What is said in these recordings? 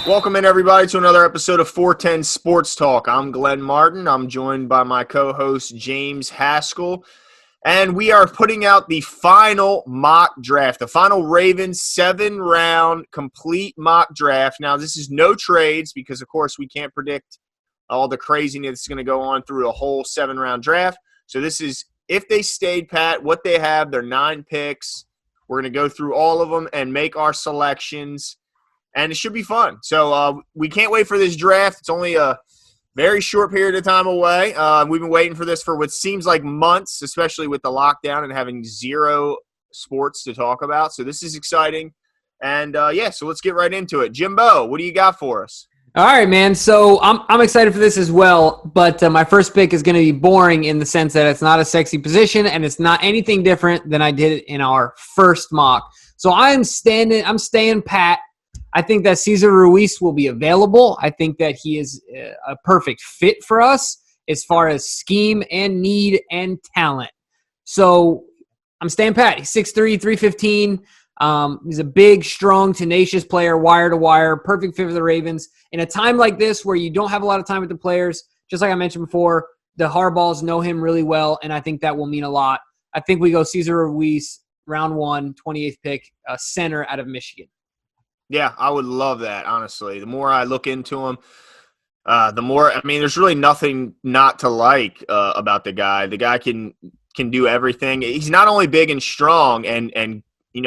Welcome in, everybody, to another episode of 410 Sports Talk. I'm Glenn Martin. I'm joined by my co-host, James Haskell. And we are putting out the final mock draft, the final Ravens 7-round complete mock draft. Now, this is no trades because, of course, we can't predict all the craziness that's going to go on through a whole 7-round draft. So this is if they stayed pat, what they have, their 9 picks. We're going to go through all of them and make our selections. And it should be fun. So we can't wait for this draft. It's only a very short period of time away. We've been waiting for this for what seems like months, especially with the lockdown and having zero sports to talk about. So this is exciting. And, so let's get right into it. Jimbo, what do you got for us? All right, man. So I'm excited for this as well, but my first pick is going to be boring in the sense that it's not a sexy position and it's not anything different than I did in our first mock. So I'm staying pat. I think that Cesar Ruiz will be available. I think that he is a perfect fit for us as far as scheme and need and talent. So I'm staying pat. He's 6'3", 315. He's a big, strong, tenacious player, wire to wire, perfect fit for the Ravens. In a time like this where you don't have a lot of time with the players, just like I mentioned before, the Harbaughs know him really well, and I think that will mean a lot. I think we go Cesar Ruiz, round 1, 28th pick, center out of Michigan. Yeah, I would love that, honestly. The more I look into him, the more – there's really nothing not to like about the guy. The guy can do everything. He's not only big and strong and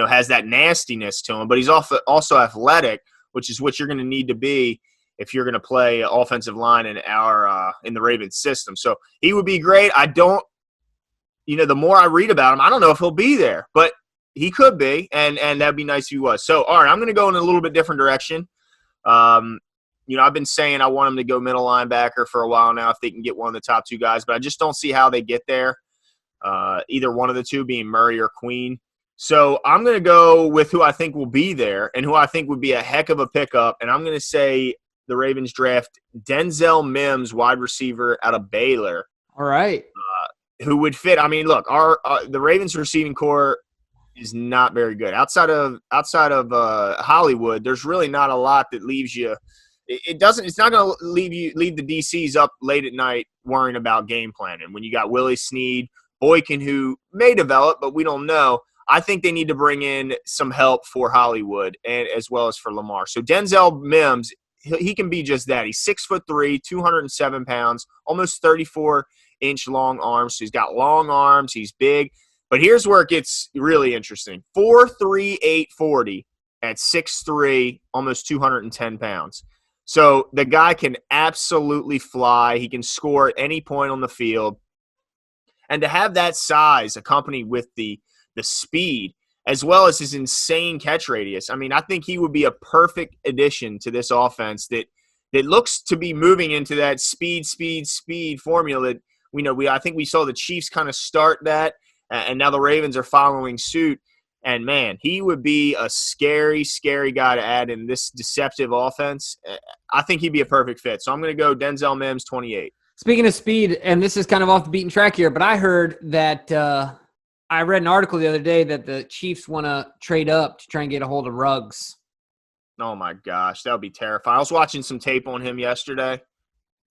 has that nastiness to him, but he's also athletic, which is what you're going to need to be if you're going to play offensive line in the Ravens system. So he would be great. The more I read about him, I don't know if he'll be there, but he could be, and that'd be nice if he was. So, all right, I'm going to go in a little bit different direction. I've been saying I want him to go middle linebacker for a while now if they can get one of the top 2 guys, but I just don't see how they get there, either one of the two being Murray or Queen. So I'm going to go with who I think will be there and who I think would be a heck of a pickup, and I'm going to say the Ravens draft Denzel Mims, wide receiver out of Baylor. All right. Who would fit. Look, the Ravens receiving core is not very good. Outside of Hollywood, there's really not a lot that leaves you. It's not going to leave the DCs up late at night worrying about game planning. When you got Willie Snead, Boykin, who may develop, but we don't know. I think they need to bring in some help for Hollywood and as well as for Lamar. So Denzel Mims, he can be just that. He's 6'3", 207 pounds, almost 34-inch long arms. So he's got long arms. He's big. But here's where it gets really interesting. 4'3", 840 at 6'3", almost 210 pounds. So the guy can absolutely fly. He can score at any point on the field. And to have that size accompanied with the speed as well as his insane catch radius, I think he would be a perfect addition to this offense that looks to be moving into that speed formula. I think we saw the Chiefs kind of start that. And now the Ravens are following suit. And, man, he would be a scary, scary guy to add in this deceptive offense. I think he'd be a perfect fit. So I'm going to go Denzel Mims, 28. Speaking of speed, and this is kind of off the beaten track here, but I heard that I read an article the other day that the Chiefs want to trade up to try and get a hold of Ruggs. Oh, my gosh. That would be terrifying. I was watching some tape on him yesterday.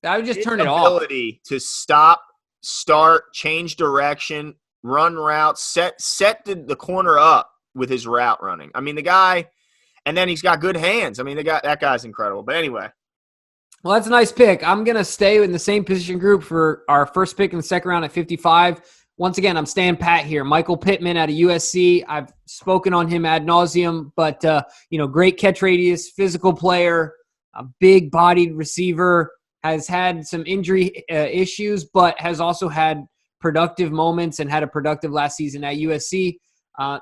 I would just turn it off. His ability to stop, start, change direction, run routes, set the corner up with his route running. The guy, and then he's got good hands. That guy's incredible. But anyway. Well, that's a nice pick. I'm going to stay in the same position group for our first pick in the second round at 55. Once again, I'm staying pat here. Michael Pittman out of USC. I've spoken on him ad nauseum, but, great catch radius, physical player, a big-bodied receiver, has had some injury issues, but has also had productive moments and had a productive last season at USC.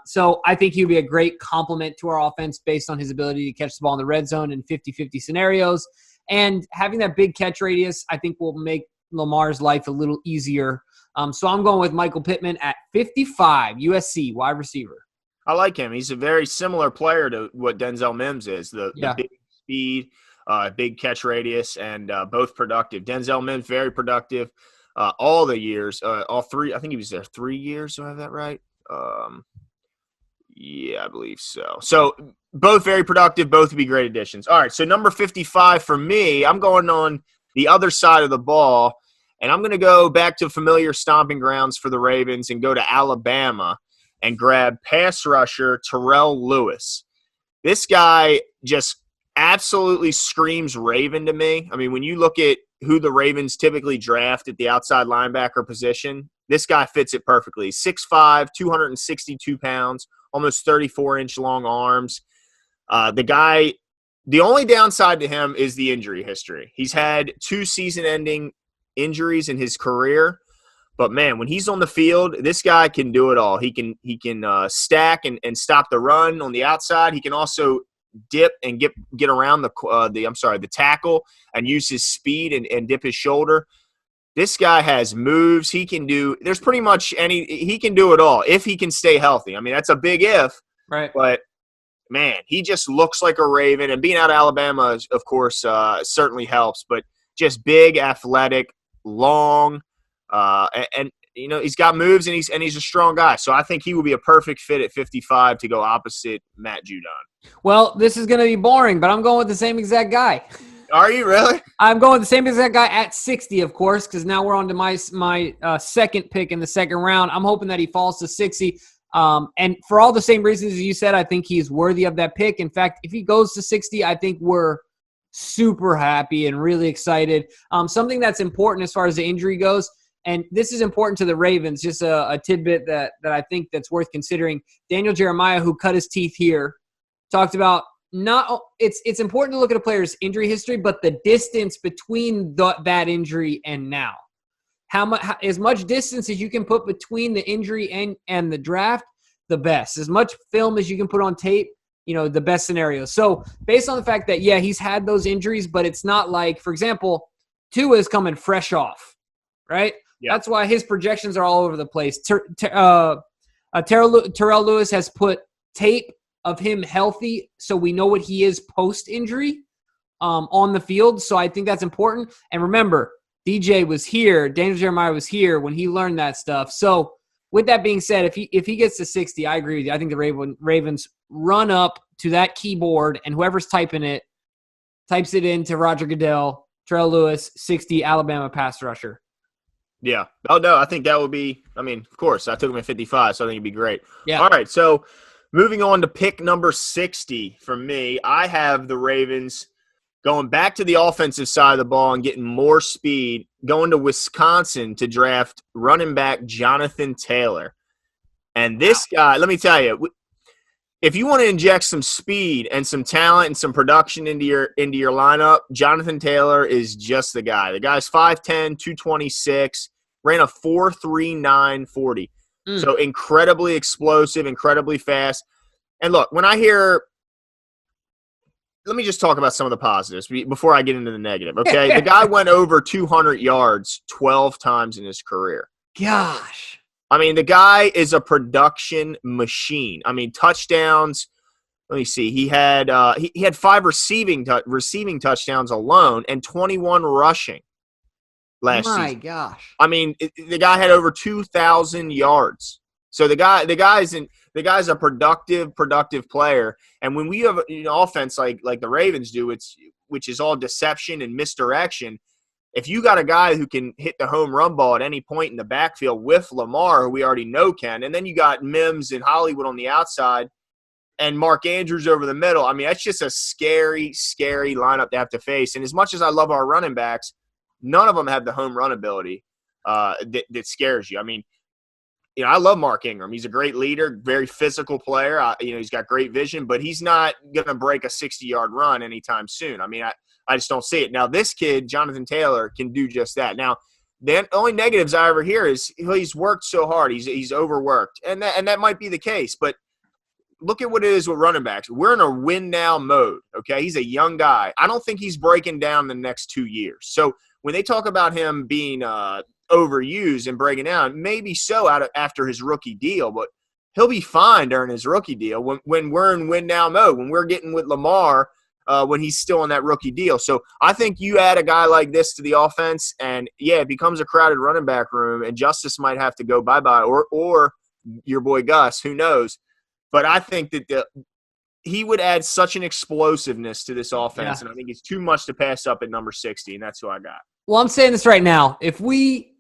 So I think he would be a great complement to our offense based on his ability to catch the ball in the red zone in 50-50 scenarios. And having that big catch radius, I think, will make Lamar's life a little easier. So I'm going with Michael Pittman at 55, USC, wide receiver. I like him. He's a very similar player to what Denzel Mims is, the big speed, big catch radius, and both productive. Denzel Mims, very productive all the years, all three. I think he was there 3 years. Do I have that right? Yeah, I believe so. So both very productive, both would be great additions. All right, so number 55 for me, I'm going on the other side of the ball, and I'm going to go back to familiar stomping grounds for the Ravens and go to Alabama and grab pass rusher Terrell Lewis. This guy just absolutely screams Raven to me. I mean, when you look at who the Ravens typically draft at the outside linebacker position, this guy fits it perfectly. 6'5", 262 pounds, almost 34-inch long arms. The only downside to him is the injury history. He's had 2 season-ending injuries in his career. But, man, when he's on the field, this guy can do it all. He can stack and stop the run on the outside. He can also dip and get around the tackle and use his speed and dip his shoulder. This guy has moves. He can do – there's pretty much he can do it all if he can stay healthy. I mean, that's a big if. Right. But, man, he just looks like a Raven. And being out of Alabama, of course, certainly helps. But just big, athletic, long – and you know, he's got moves and he's a strong guy. So I think he would be a perfect fit at 55 to go opposite Matt Judon. Well, this is going to be boring, but I'm going with the same exact guy. Are you really? I'm going with the same exact guy at 60, of course, because now we're on to my second pick in the second round. I'm hoping that he falls to 60. And for all the same reasons as you said, I think he's worthy of that pick. In fact, if he goes to 60, I think we're super happy and really excited. Something that's important as far as the injury goes, and this is important to the Ravens, just a tidbit that I think that's worth considering. Daniel Jeremiah, who cut his teeth here, talked about it's important to look at a player's injury history, but the distance between that injury and now. As much distance as you can put between the injury and the draft, the best. As much film as you can put on tape, the best scenario. So based on the fact that, yeah, he's had those injuries, but it's not like, for example, Tua is coming fresh off, right? Yeah. That's why his projections are all over the place. Terrell Lewis has put tape of him healthy, so we know what he is post-injury on the field. So I think that's important. And remember, Daniel Jeremiah was here when he learned that stuff. So with that being said, if he gets to 60, I agree with you. I think the Ravens run up to that keyboard, and whoever's typing it types it into Roger Goodell, Terrell Lewis, 60, Alabama pass rusher. Yeah. Oh, no, I think that would be – of course, I took him at 55, so I think it'd be great. Yeah. All right, so moving on to pick number 60 for me, I have the Ravens going back to the offensive side of the ball and getting more speed, going to Wisconsin to draft running back Jonathan Taylor. And this guy, let me tell you, if you want to inject some speed and some talent and some production into your lineup, Jonathan Taylor is just the guy. The guy's 5'10", 226, ran a 4.39 40. So incredibly explosive, incredibly fast. And look, when I hear – let me just talk about some of the positives before I get into the negative, okay? The guy went over 200 yards 12 times in his career. Gosh. I mean, the guy is a production machine. I mean, touchdowns. Let me see. He had 5 receiving touchdowns alone and 21 rushing last season. My gosh. I mean, the guy had over 2,000 yards. So the guy's a productive player. And when we have an offense like the Ravens do, which is all deception and misdirection. If you got a guy who can hit the home run ball at any point in the backfield with Lamar, who we already know can, and then you got Mims and Hollywood on the outside and Mark Andrews over the middle, I mean, that's just a scary, scary lineup to have to face. And as much as I love our running backs, none of them have the home run ability that scares you. I mean, I love Mark Ingram. He's a great leader, very physical player. He's got great vision, but he's not going to break a 60-yard run anytime soon. I mean, I just don't see it. Now, this kid, Jonathan Taylor, can do just that. Now, the only negatives I ever hear is he's worked so hard. He's overworked, and that might be the case. But look at what it is with running backs. We're in a win-now mode, okay? He's a young guy. I don't think he's breaking down the next 2 years. So when they talk about him being overused and breaking down, maybe so after his rookie deal, but he'll be fine during his rookie deal when we're in win-now mode, when we're getting with Lamar – when he's still on that rookie deal. So I think you add a guy like this to the offense, and, yeah, it becomes a crowded running back room, and Justice might have to go bye-bye, or your boy Gus, who knows. But I think that he would add such an explosiveness to this offense, Yeah. and I think it's too much to pass up at number 60, and that's who I got. Well, I'm saying this right now. If we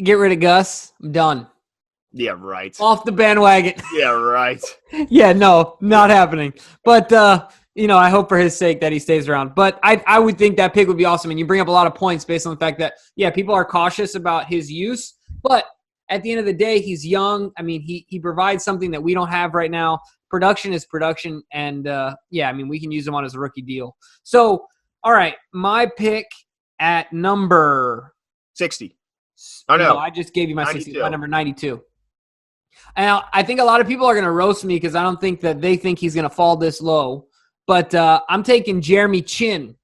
get rid of Gus, I'm done. Yeah, right. Off the bandwagon. Yeah, right. Yeah, no, not happening. But I hope for his sake that he stays around. But I would think that pick would be awesome. And you bring up a lot of points based on the fact that, yeah, people are cautious about his use. But at the end of the day, he's young. I mean, he provides something that we don't have right now. Production is production. And, we can use him on his rookie deal. So, all right, my pick at number 60. Oh, no. I just gave you my 92. 60, my number 92. And I think a lot of people are going to roast me because I don't think that they think he's going to fall this low. But I'm taking Jeremy Chin,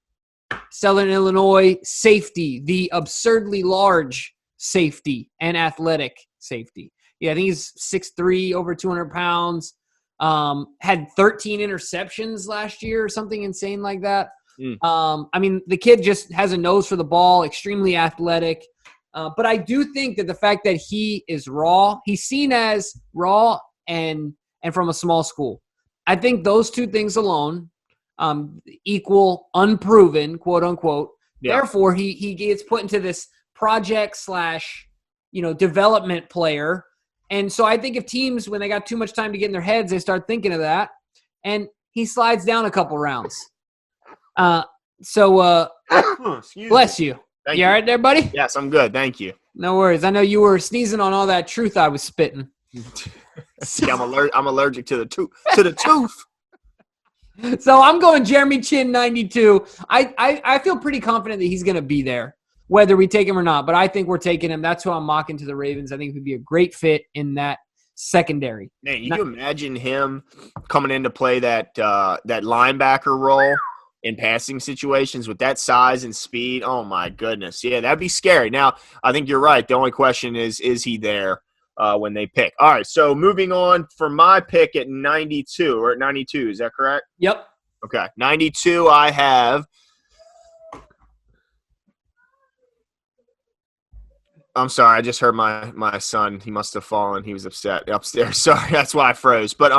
Southern Illinois safety, the absurdly large safety and athletic safety. Yeah, I think he's 6'3", over 200 pounds. Had 13 interceptions last year or something insane like that. The kid just has a nose for the ball, extremely athletic. But I do think that the fact that he is raw, he's seen as raw and from a small school. I think those two things alone equal unproven, quote unquote. Yeah. Therefore, he gets put into this project / development player. And so I think if teams, when they got too much time to get in their heads, they start thinking of that. And he slides down a couple rounds. Bless you. Thank you all right there, buddy? Yes, I'm good. Thank you. No worries. I know you were sneezing on all that truth I was spitting. Yeah, I'm allergic to the tooth. So I'm going Jeremy Chin 92. I feel pretty confident that he's going to be there, whether we take him or not. But I think we're taking him. That's who I'm mocking to the Ravens. I think he would be a great fit in that secondary. Man, you imagine him coming in to play that linebacker role in passing situations with that size and speed? Oh, my goodness. Yeah, that'd be scary. Now, I think you're right. The only question is he there when they pick? All right, so moving on for my pick at 92, or at 92, is that correct? Yep. Okay, 92 I have – I'm sorry, I just heard my son. He must have fallen. He was upset upstairs. Sorry, that's why I froze. But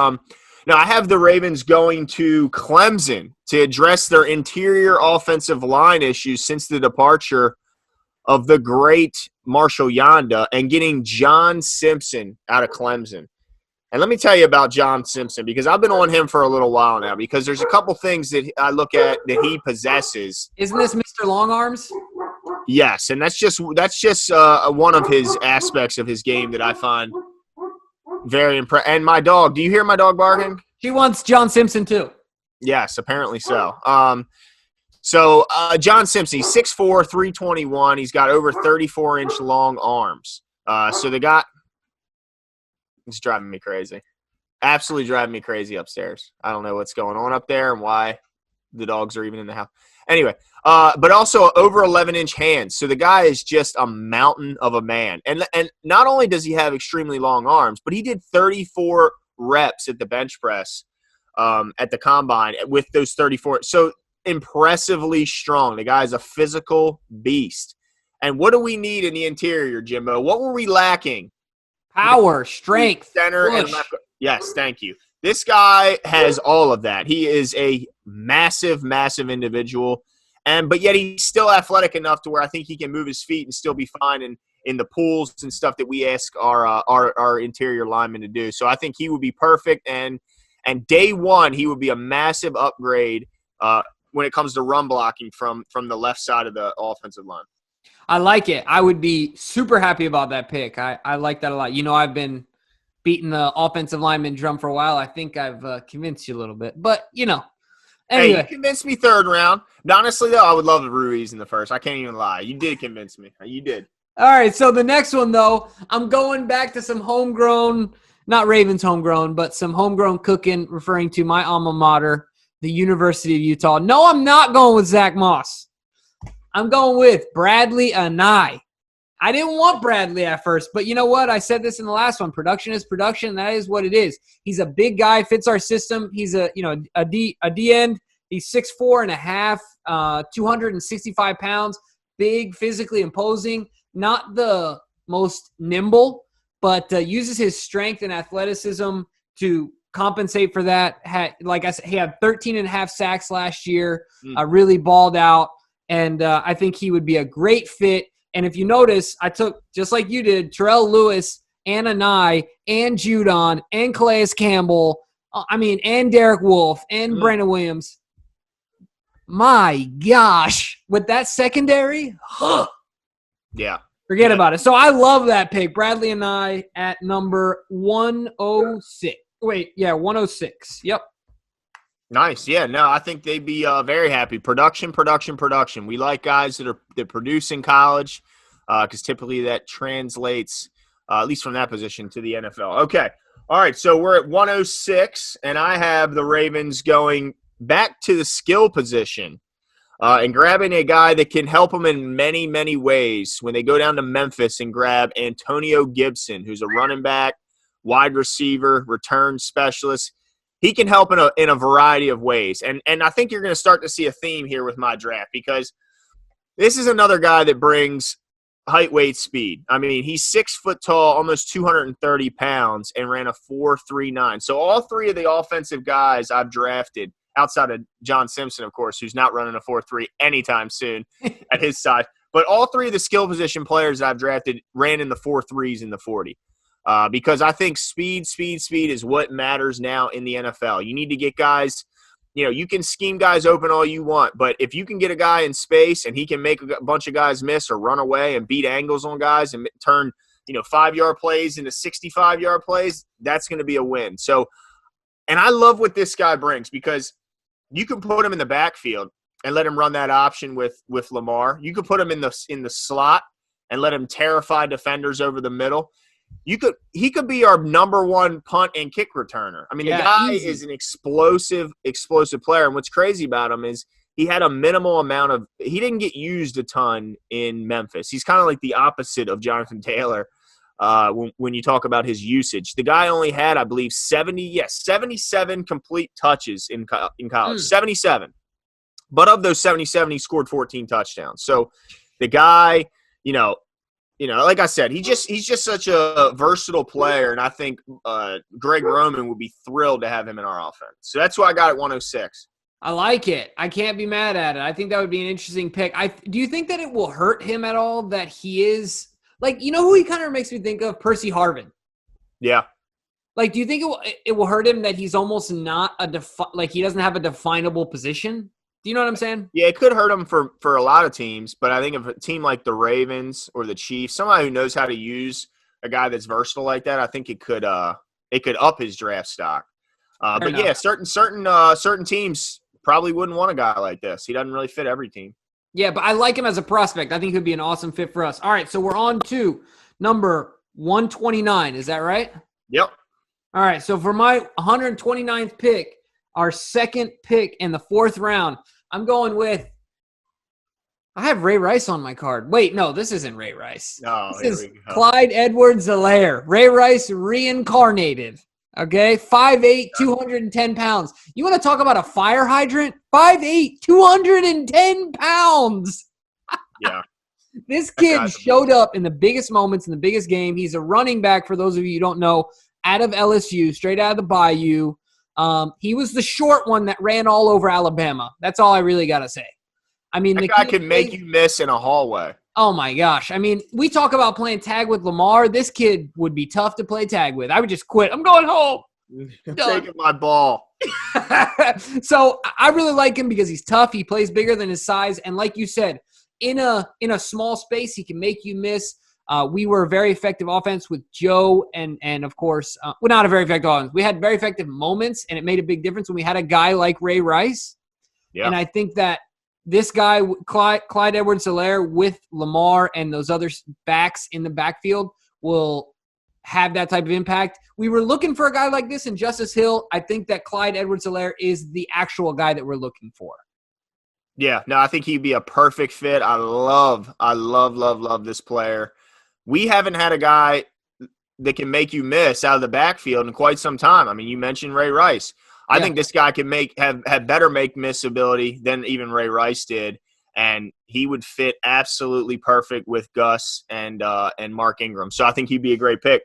now I have the Ravens going to Clemson to address their interior offensive line issues since the departure of the great Marshall Yanda and getting John Simpson out of Clemson. And let me tell you about John Simpson, because I've been on him for a little while now, because there's a couple things that I look at that he possesses. Isn't this Mr. Long Arms? Yes, and that's just one of his aspects of his game that I find very impressive. And my dog, do you hear my dog barking? She wants John Simpson too. Yes, apparently so. John Simpson, he's 6'4", 321. He's got over 34-inch long arms. So the guy – it's driving me crazy. Absolutely driving me crazy upstairs. I don't know what's going on up there and why the dogs are even in the house. Anyway, but also over 11-inch hands. So the guy is just a mountain of a man. And not only does he have extremely long arms, but he did 34 reps at the bench press at the combine with those 34. So impressively strong. The guy's a physical beast. And what do we need in the interior, Jimbo? What were we lacking? Power, strength, center, push. And left. Yes, thank you. This guy has all of that. He is a massive, massive individual, but yet he's still athletic enough to where I think he can move his feet and still be fine in the pools and stuff that we ask our interior linemen to do. So I think he would be perfect, and day one he would be a massive upgrade when it comes to run blocking from the left side of the offensive line. I like it. I would be super happy about that pick. I like that a lot. I've been beating the offensive lineman drum for a while. I think I've convinced you a little bit. But, anyway. Hey, you convinced me third round. Honestly, though, I would love the Ruiz in the first. I can't even lie. You did convince me. You did. All right, so the next one, though, I'm going back to some homegrown, not Ravens homegrown, but some homegrown cooking, referring to my alma mater, the University of Utah. No, I'm not going with Zach Moss. I'm going with Bradley Anai. I didn't want Bradley at first, but you know what? I said this in the last one. Production is production. That is what it is. He's a big guy, fits our system. He's a D end. He's 6'4" and a half, 265 pounds, big, physically imposing. Not the most nimble, but uses his strength and athleticism to compensate for that. Like I said, he had 13 and a half sacks last year, Mm. really balled out, and I think he would be a great fit. And if you notice, I took, just like you did, Terrell Lewis and Anai and Judon and Calais Campbell, and Derek Wolfe and Brandon Williams. My gosh, with that secondary, Yeah. Forget about it. So I love that pick. Bradley and I at number 106. 106. Yep. Nice. Yeah, no, I think they'd be very happy. Production. We like guys that produce in college because typically that translates, at least from that position, to the NFL. Okay. All right, so we're at 106, and I have the Ravens going back to the skill position and grabbing a guy that can help them in many, many ways when they go down to Memphis and grab Antonio Gibson, who's a running back, wide receiver, return specialist. He can help in a variety of ways. And I think you're going to start to see a theme here with my draft because this is another guy that brings height, weight, speed. I mean, he's 6 foot tall, almost 230 pounds, and ran a 4.39. So all three of the offensive guys I've drafted, outside of John Simpson, of course, who's not running a 4.3 anytime soon at his size, but all three of the skill position players that I've drafted ran in the 4.3s in the 40. Because I think speed is what matters now in the NFL. You need to get guys, you can scheme guys open all you want, but if you can get a guy in space and he can make a bunch of guys miss or run away and beat angles on guys and turn, 5-yard plays into 65-yard plays, that's going to be a win. So, and I love what this guy brings because you can put him in the backfield and let him run that option with Lamar. You could put him in the slot and let him terrify defenders over the middle. He could be our number one punt and kick returner. I mean, the guy is an explosive player. And what's crazy about him is he had a minimal amount of – he didn't get used a ton in Memphis. He's kind of like the opposite of Jonathan Taylor when you talk about his usage. The guy only had, I believe, 77 complete touches in college. 77. But of those 77, he scored 14 touchdowns. So the guy, like I said, he's just such a versatile player, and I think Greg Roman would be thrilled to have him in our offense. So that's why I got at 106. I like it. I can't be mad at it. I think that would be an interesting pick. Do you think that it will hurt him at all that he is like, who he kind of makes me think of? Percy Harvin. Yeah. Like, do you think it will hurt him that he's almost not he doesn't have a definable position? Do you know what I'm saying? Yeah, it could hurt him for a lot of teams, but I think if a team like the Ravens or the Chiefs, somebody who knows how to use a guy that's versatile like that, I think it could up his draft stock. But enough. Yeah, certain teams probably wouldn't want a guy like this. He doesn't really fit every team. Yeah, but I like him as a prospect. I think he'd be an awesome fit for us. All right, so we're on to number 129. Is that right? Yep. All right, so for my 129th pick, our second pick in the 4th round, I'm going with – I have Ray Rice on my card. Wait, no, this isn't Ray Rice. No, this is Clyde Edwards-Helaire. Ray Rice reincarnated. Okay, 5'8", 210 pounds. You want to talk about a fire hydrant? 5'8", 210 pounds. Yeah. This kid showed up in the biggest moments in the biggest game. He's a running back, for those of you who don't know, out of LSU, straight out of the Bayou. He was the short one that ran all over Alabama. That's all I really got to say. I mean, that guy can make you miss in a hallway. Oh, my gosh. I mean, we talk about playing tag with Lamar. This kid would be tough to play tag with. I would just quit. I'm going home. I'm taking my ball. So I really like him because he's tough. He plays bigger than his size. And like you said, in a small space, he can make you miss. We were a very effective offense with Joe and of course, not a very effective offense. We had very effective moments, and it made a big difference when we had a guy like Ray Rice. Yeah. And I think that this guy, Clyde Edwards-Helaire, with Lamar and those other backs in the backfield will have that type of impact. We were looking for a guy like this in Justice Hill. I think that Clyde Edwards-Helaire is the actual guy that we're looking for. Yeah, no, I think he'd be a perfect fit. I love this player. We haven't had a guy that can make you miss out of the backfield in quite some time. I mean, you mentioned Ray Rice. I think this guy can have better make-miss ability than even Ray Rice did, and he would fit absolutely perfect with Gus and Mark Ingram. So I think he'd be a great pick.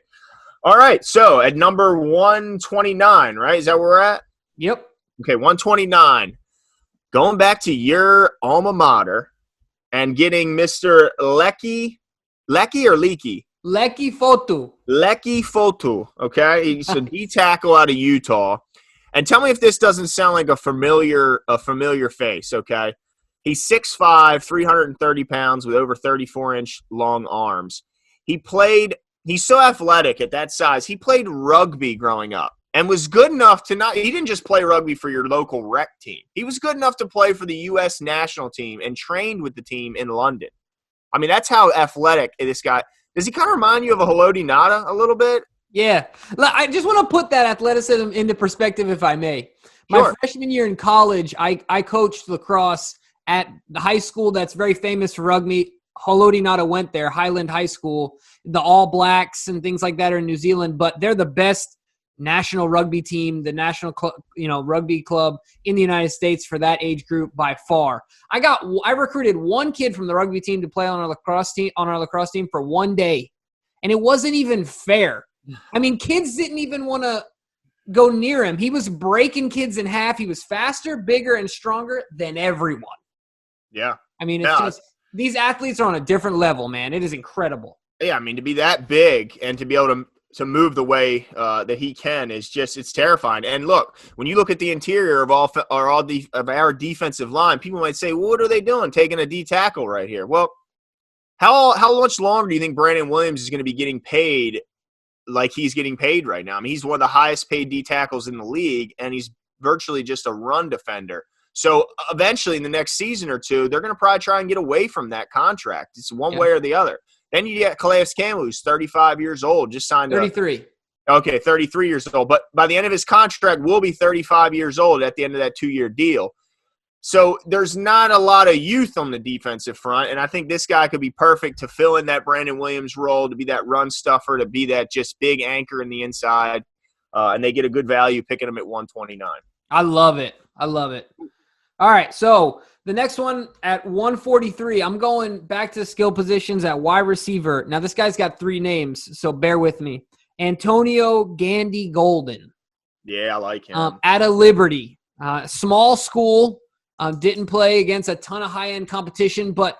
All right, so at number 129, right? Is that where we're at? Yep. Okay, 129. Going back to your alma mater and getting Mr. Lecky or Leaky? Lecky Fotu. Lecky Fotu, okay? He's a D tackle out of Utah. And tell me if this doesn't sound like a familiar face, okay? He's 6'5", 330 pounds with over 34-inch long arms. He's so athletic at that size. He played rugby growing up and was good enough to he didn't just play rugby for your local rec team. He was good enough to play for the U.S. national team and trained with the team in London. I mean, that's how athletic this guy. Does he kind of remind you of a Haloti Ngata a little bit? Yeah. I just want to put that athleticism into perspective, if I may. Sure. My freshman year in college, I coached lacrosse at the high school that's very famous for rugby. Haloti Ngata went there, Highland High School. The All Blacks and things like that are in New Zealand, but they're the best national rugby team, the national rugby club in the United States for that age group by far. I recruited one kid from the rugby team to play on our lacrosse team for one day, and it wasn't even fair. I mean, kids didn't even want to go near him. He was breaking kids in half. He was faster, bigger, and stronger than everyone. Yeah. I mean, it's just these athletes are on a different level, man. It is incredible. Yeah, I mean, to be that big and to be able to move the way that he can it's terrifying. And look, when you look at the interior of our defensive line, people might say, well, what are they doing taking a D tackle right here? Well, how much longer do you think Brandon Williams is going to be getting paid like he's getting paid right now? I mean, he's one of the highest paid D tackles in the league, and he's virtually just a run defender. So eventually in the next season or two, they're going to probably try and get away from that contract. It's one way or the other. Then you get Calais Campbell, who's 35 years old, just signed 33. 33 years old. But by the end of his contract, will be 35 years old at the end of that 2-year deal. So there's not a lot of youth on the defensive front, and I think this guy could be perfect to fill in that Brandon Williams role, to be that run stuffer, to be that just big anchor in the inside, and they get a good value picking him at 129. I love it. All right, so the next one at 143, I'm going back to skill positions at wide receiver. Now, this guy's got 3 names, so bear with me. Antonio Gandy Golden. Yeah, I like him. Out of Liberty. Small school, didn't play against a ton of high-end competition, but,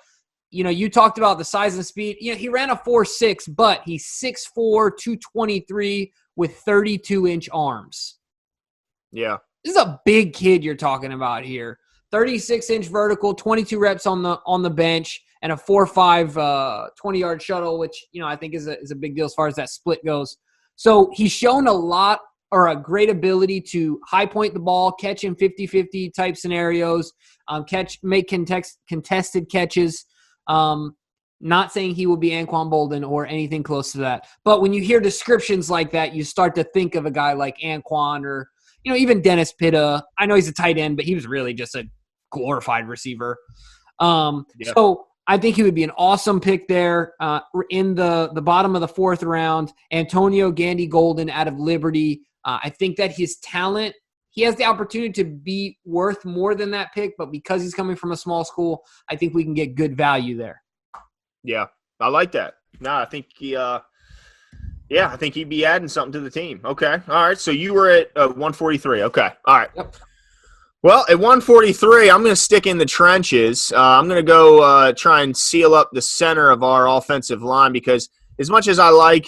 you talked about the size and speed. He ran a 4.6, but he's 6'4", 223 with 32-inch arms. Yeah. This is a big kid you're talking about here. 36-inch vertical, 22 reps on the bench, and a 4.5 20-yard shuttle, which I think is a big deal as far as that split goes. So he's shown a great ability to high point the ball, catch in 50-50 type scenarios, make contested catches. Not saying he will be Anquan Boldin or anything close to that, but when you hear descriptions like that, you start to think of a guy like Anquan or even Dennis Pitta. I know he's a tight end, but he was really just a glorified receiver. So I think he would be an awesome pick there in the bottom of the 4th round. Antonio Gandy Golden out of Liberty. I think that his talent, he has the opportunity to be worth more than that pick, but because he's coming from a small school, I think we can get good value there. Yeah, I like that. No, I think I think he'd be adding something to the team. Okay. All right. So you were at 143. Okay. All right. Yep. Well, at 143, I'm going to stick in the trenches. I'm going to go try and seal up the center of our offensive line because as much as I like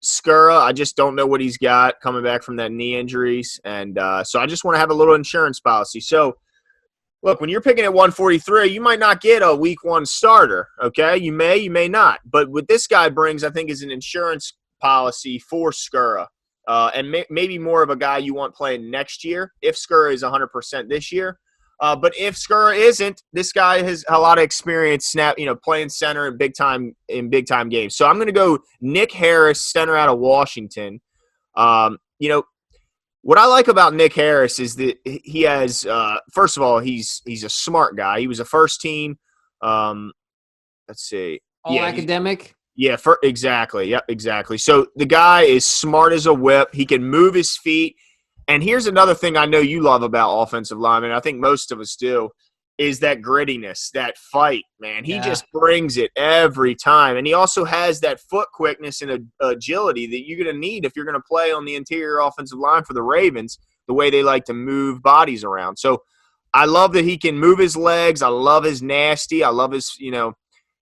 Skura, I just don't know what he's got coming back from that knee injuries. And so I just want to have a little insurance policy. So, look, when you're picking at 143, you might not get a week 1 starter, okay? You may not. But what this guy brings, I think, is an insurance policy for Skura. And maybe more of a guy you want playing next year if Skura is 100% this year. But if Skura isn't, this guy has a lot of experience playing center in big time games. So I'm going to go Nick Harris, center out of Washington. What I like about Nick Harris is that he has first of all, he's a smart guy. He was a first team. Let's see, all academic. Yeah, exactly. Yep, exactly. So the guy is smart as a whip. He can move his feet. And here's another thing I know you love about offensive linemen, I think most of us do, is that grittiness, that fight, man. He Yeah. just brings it every time. And he also has that foot quickness and agility that you're going to need if you're going to play on the interior offensive line for the Ravens, the way they like to move bodies around. So I love that he can move his legs. I love his nasty. I love his,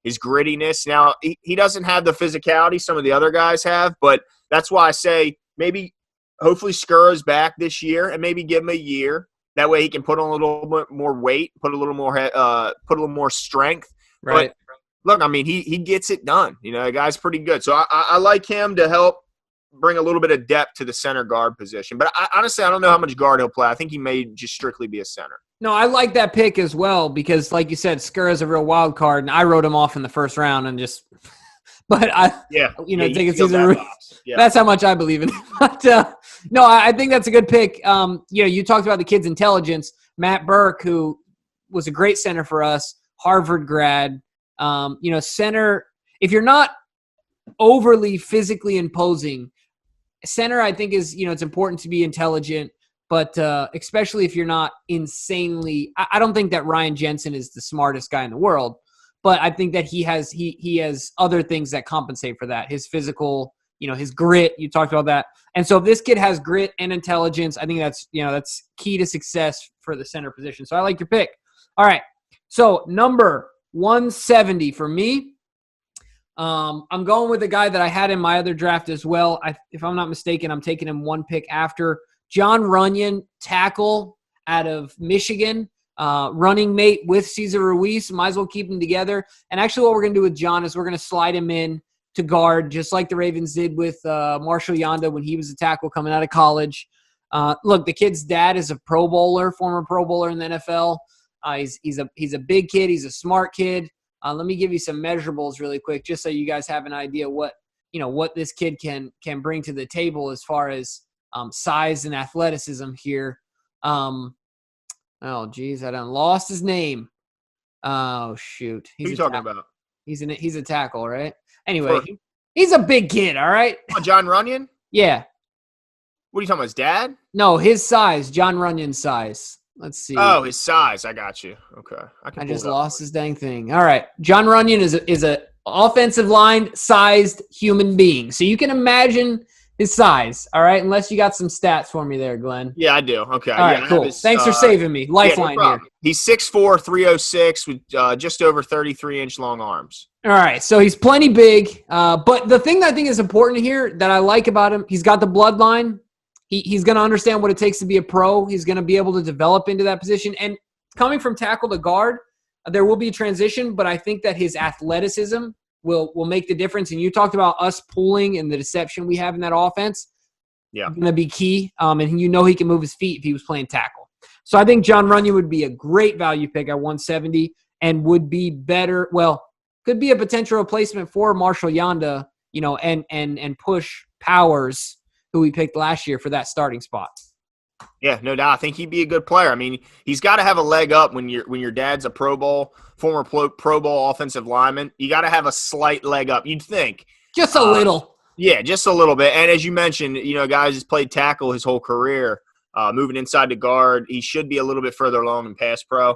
his grittiness. Now, he doesn't have the physicality some of the other guys have, but that's why I say maybe hopefully Skura's back this year and maybe give him a year. That way he can put on a little bit more weight, put a little more strength. Right. But look, I mean, he gets it done. The guy's pretty good. So I like him to help bring a little bit of depth to the center guard position. But honestly, I don't know how much guard he'll play. I think he may just strictly be a center. No, I like that pick as well because, like you said, Skura's a real wild card, and I wrote him off in the first round and just – but take a season. That's how much I believe in him. But no, I think that's a good pick. You talked about the kid's intelligence. Matt Burke, who was a great center for us, Harvard grad. Center. If you're not overly physically imposing, center, I think is it's important to be intelligent, but especially if you're not insanely. I don't think that Ryan Jensen is the smartest guy in the world. But I think that he has other things that compensate for that. His physical, his grit. You talked about that. And so if this kid has grit and intelligence, I think that's key to success for the center position. So I like your pick. All right. So number 170 for me. I'm going with a guy that I had in my other draft as well. If I'm not mistaken, I'm taking him one pick after. John Runyon, tackle out of Michigan. Running mate with Cesar Ruiz. Might as well keep them together. And actually what we're going to do with John is we're going to slide him in to guard, just like the Ravens did with Marshall Yanda when he was a tackle coming out of college. Look, the kid's dad is a Pro Bowler, former Pro Bowler in the NFL. He's a big kid. He's a smart kid. Let me give you some measurables really quick, just so you guys have an idea what this kid can bring to the table as far as size and athleticism here. Oh, geez, I done lost his name. Oh, shoot. Who are you talking about? He's a tackle, right? Anyway, he's a big kid, all right? Oh, John Runyon? Yeah. What are you talking about, his dad? No, his size, John Runyon's size. Let's see. Oh, his size. I got you. Okay. I just lost his dang thing. All right. John Runyon is a offensive line-sized human being. So you can imagine his size, all right? Unless you got some stats for me there, Glenn. Yeah, I do. Okay. All right, cool. Thanks for saving me. Lifeline here. He's 6'4", 306 with just over 33-inch long arms. All right, so he's plenty big. But the thing that I think is important here that I like about him, he's got the bloodline. He's going to understand what it takes to be a pro. He's going to be able to develop into that position. And coming from tackle to guard, there will be a transition, but I think that his athleticism will make the difference. And you talked about us pulling and the deception we have in that offense. Yeah. Going to be key. And he can move his feet if he was playing tackle. So I think John Runyon would be a great value pick at 170 and would be better. Well, could be a potential replacement for Marshall Yanda, and push Powers, who we picked last year for that starting spot. Yeah, no doubt. I think he'd be a good player. I mean, he's got to have a leg up when your dad's a former Pro Bowl offensive lineman. You got to have a slight leg up, you'd think. Just a little. Yeah, just a little bit. And as you mentioned, guys has played tackle his whole career, moving inside to guard. He should be a little bit further along in pass pro.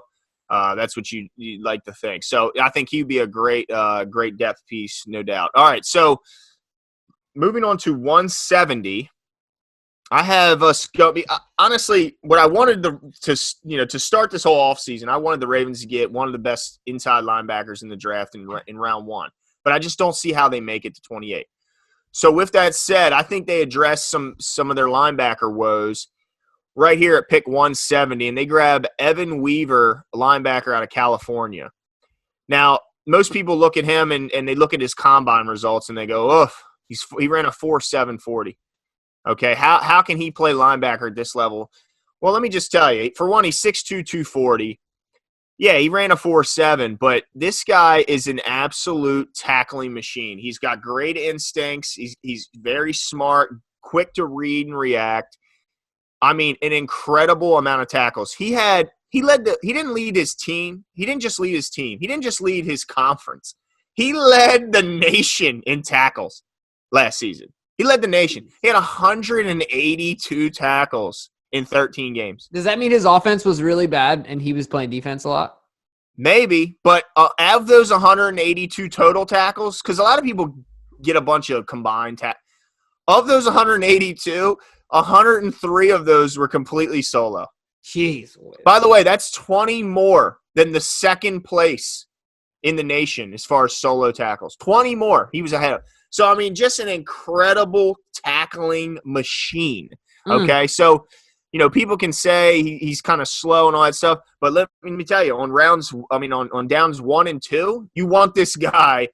That's what you'd like to think. So I think he'd be a great depth piece, no doubt. All right, so moving on to 170. I have honestly, what I wanted to start this whole offseason, I wanted the Ravens to get one of the best inside linebackers in the draft in round one. But I just don't see how they make it to 28. So with that said, I think they addressed some of their linebacker woes right here at pick 170, and they grab Evan Weaver, a linebacker out of California. Now, most people look at him and they look at his combine results and they go, oh, he ran a 4.7 40. Okay, how can he play linebacker at this level? Well, let me just tell you. For one, he's 6'2", 240. Yeah, he ran a 4.7, but this guy is an absolute tackling machine. He's got great instincts. He's very smart, quick to read and react. I mean, an incredible amount of tackles. He didn't lead his team. He didn't just lead his team. He didn't just lead his conference. He led the nation in tackles last season. He led the nation. He had 182 tackles in 13 games. Does that mean his offense was really bad and he was playing defense a lot? Maybe, but of those 182 total tackles, because a lot of people get a bunch of combined of those 182, 103 of those were completely solo. Jeez. By the way, that's 20 more than the second place in the nation as far as solo tackles. 20 more he was ahead of. So, I mean, just an incredible tackling machine. Okay, so, people can say he's kind of slow and all that stuff, but let me tell you, on downs 1 and 2, you want this guy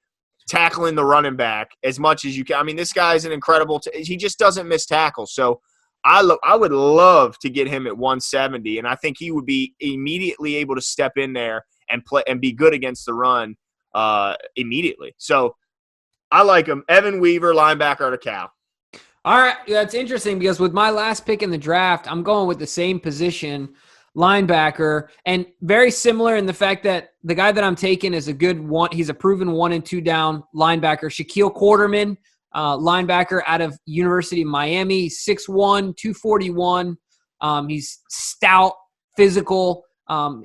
tackling the running back as much as you can. I mean, this guy's an incredible he just doesn't miss tackles. So I would love to get him at 170, and I think he would be immediately able to step in there and play and be good against the run immediately. So I like him. Evan Weaver, linebacker out of Cal. All right, that's interesting because with my last pick in the draft, I'm going with the same position, linebacker, and very similar in the fact that the guy that I'm taking is a good one. He's a proven 1 and 2 down linebacker, Shaquille Quarterman, linebacker out of University of Miami, 6'1", 241. He's stout, physical.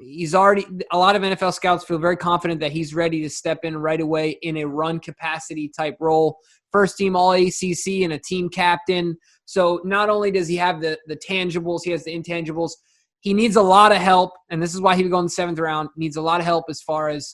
He's already – a lot of NFL scouts feel very confident that he's ready to step in right away in a run capacity type role. First team All-ACC and a team captain. So not only does he have the tangibles, he has the intangibles. He needs a lot of help, and this is why he would go in the 7th round. Needs a lot of help as far as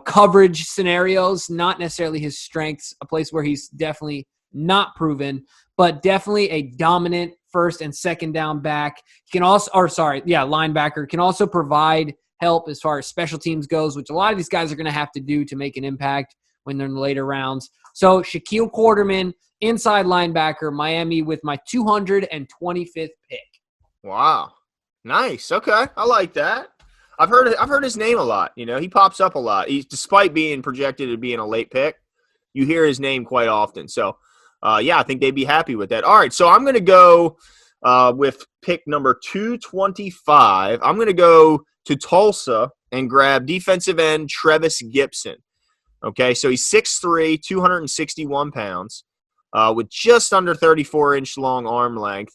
coverage scenarios, not necessarily his strengths, a place where he's definitely not proven, but definitely a dominant first and second down back. He can also, linebacker, can also provide help as far as special teams goes, which a lot of these guys are going to have to do to make an impact when they're in the later rounds. So Shaquille Quarterman, inside linebacker, Miami with my 225th pick. Wow. Nice. Okay. I like that. I've heard his name a lot. He pops up a lot. Despite being projected to be in a late pick, you hear his name quite often. So, I think they'd be happy with that. All right, so I'm going to go with pick number 225. I'm going to go to Tulsa and grab defensive end Trevis Gibson. Okay, so he's 6'3", 261 pounds, with just under 34-inch long arm length.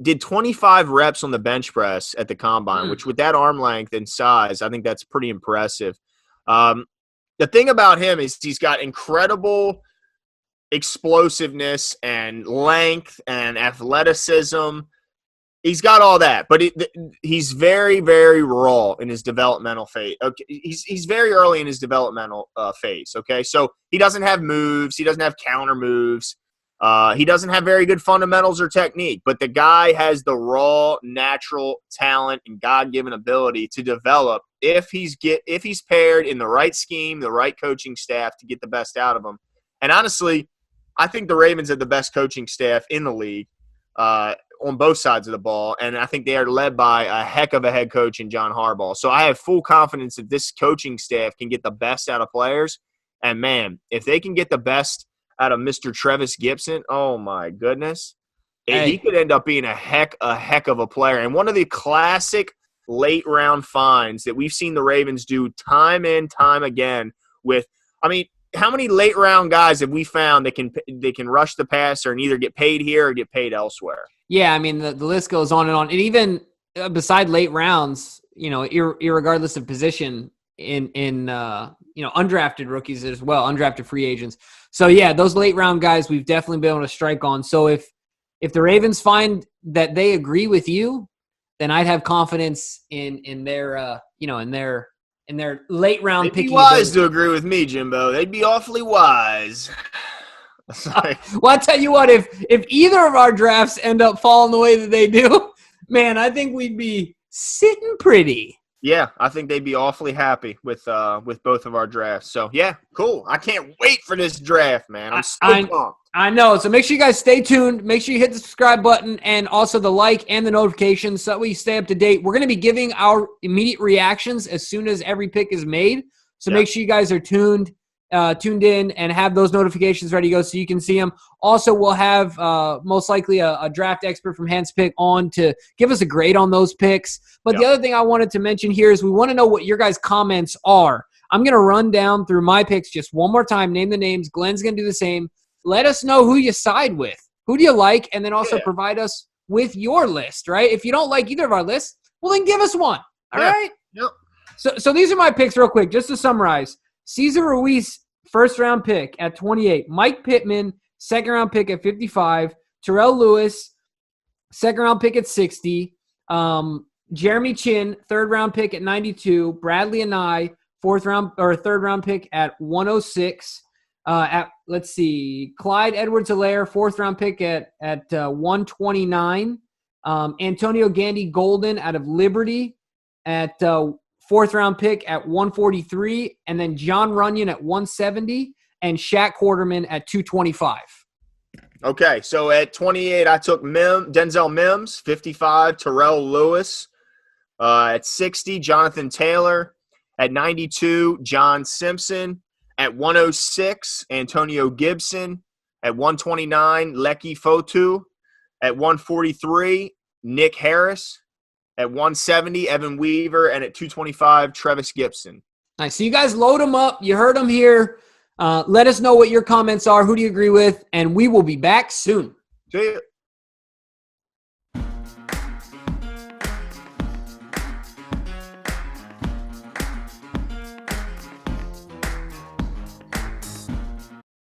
Did 25 reps on the bench press at the combine, which with that arm length and size, I think that's pretty impressive. The thing about him is he's got incredible explosiveness and length and athleticism. He's got all that, but he's very, very raw in his developmental phase. Okay, he's very early in his developmental phase. Okay, so he doesn't have moves. He doesn't have counter moves. He doesn't have very good fundamentals or technique, but the guy has the raw, natural talent and God-given ability to develop if he's paired in the right scheme, the right coaching staff to get the best out of him. And honestly, I think the Ravens have the best coaching staff in the league on both sides of the ball, and I think they are led by a heck of a head coach in John Harbaugh. So I have full confidence that this coaching staff can get the best out of players. And, man, if they can get the best out of Mr. Trevis Gibson, oh, my goodness. He could end up being a heck of a player. And one of the classic late-round finds that we've seen the Ravens do time and time again with – I mean, how many late-round guys have we found that can rush the passer and either get paid here or get paid elsewhere? Yeah, I mean, the list goes on. And even beside late rounds, irregardless of position in undrafted rookies as well, undrafted free agents. So, yeah, those late-round guys we've definitely been able to strike on. So if the Ravens find that they agree with you, then I'd have confidence in their late round picking. They'd be wise to agree with me, Jimbo. They'd be awfully wise. Well, I tell you what, if either of our drafts end up falling the way that they do, man, I think we'd be sitting pretty. Yeah, I think they'd be awfully happy with both of our drafts. So, yeah, cool. I can't wait for this draft, man. I'm so pumped. I know. So make sure you guys stay tuned. Make sure you hit the subscribe button and also the like and the notifications so that we stay up to date. We're going to be giving our immediate reactions as soon as every pick is made. So Make sure you guys are tuned in and have those notifications ready to go so you can see them. Also, we'll have most likely a draft expert from Hans Pick on to give us a grade on those picks. But the other thing I wanted to mention here is we want to know what your guys' comments are. I'm going to run down through my picks just one more time, name the names. Glenn's going to do the same. Let us know who you side with. Who do you like? And then also provide us with your list, right? If you don't like either of our lists, well, then give us one. All right? Yep. So these are my picks real quick, just to summarize. Cesar Ruiz, first-round pick at 28. Mike Pittman, second-round pick at 55. Terrell Lewis, second-round pick at 60. Jeremy Chin, third-round pick at 92. Bradley Anai, third-round pick at 106. Let's see, Clyde Edwards-Helaire, fourth-round pick at 129. Antonio Gandy-Golden out of Liberty at fourth-round pick at 143. And then John Runyon at 170 and Shaq Quarterman at 225. Okay, so at 28, I took Denzel Mims, 55, Terrell Lewis. At 60, Jonathan Taylor. At 92, John Simpson. At 106, Antonio Gibson. At 129, Leki Fotu. At 143, Nick Harris. At 170, Evan Weaver. And at 225, Trevis Gibson. Nice. So you guys load them up. You heard them here. Let us know what your comments are. Who do you agree with? And we will be back soon. See you.